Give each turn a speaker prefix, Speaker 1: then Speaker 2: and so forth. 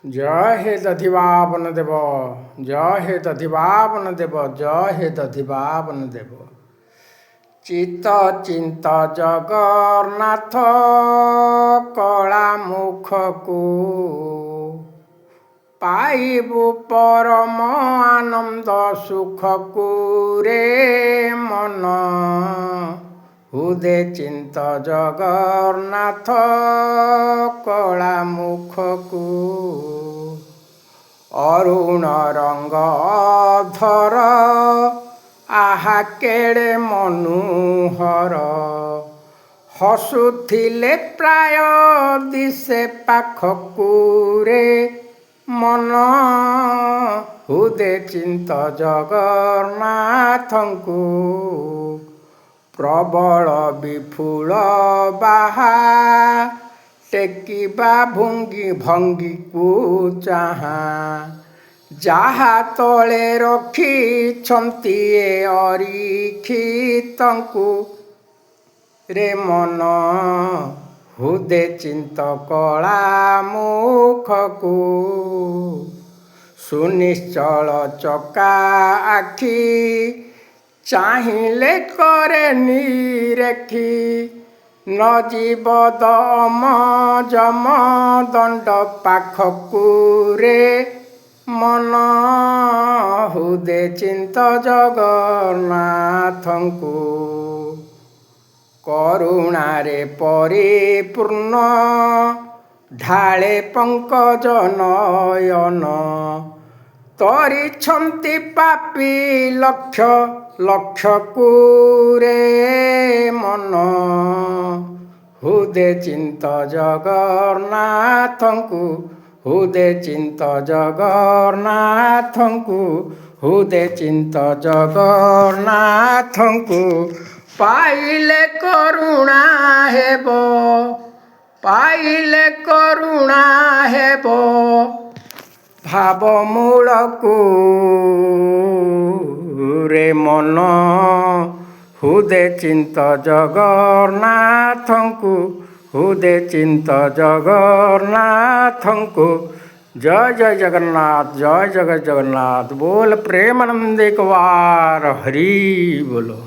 Speaker 1: जय हे दधिवावन देव, जय हे दधिवावन देव, जय हे दधिवावन देव। चित्त चिंत जगन्नाथ कला मुख को पाइबु परम आनंद सुख को रे मन हुदे चिंत जगन्नाथ कला मुख को अरुण रंग धर आहा केड़े मनुहर हसुथिले प्राय दिसे पाखकु रे मन हुदे चिंत जगन्नाथंकु प्रबल विफुल बाहा टेकिबा भुंगी भंगी को चाहा जाहा तले रखी अरिखितंकु रे मन हुदे चिंत कला मुखकु सुनिश्चल चका आखि चाहिले करे निरेखी न जीव दम जम दंड पाखकु रे मन हुदे चिंत जगन्नाथंकु करुणारे परिपूर्ण ढाळे पंकज नयन तरिछन्ति पापी लक्ष लक्ष कुरे मन हुदे चिंत जगन्नाथंकु हुदे चिंत जगन्नाथंकु हुदे चिंत जगन्नाथंकु पाइले करुणा हेबो पाइले करुणा हेबो भाव मूलकु रे मन हुदे चिंत जगन्नाथंकु हुदे चिंत जगन्नाथंकु। जय जय जगन्नाथ, जय जगत जगन्नाथ। बोल प्रेमानंद एक बार हरि बोलो।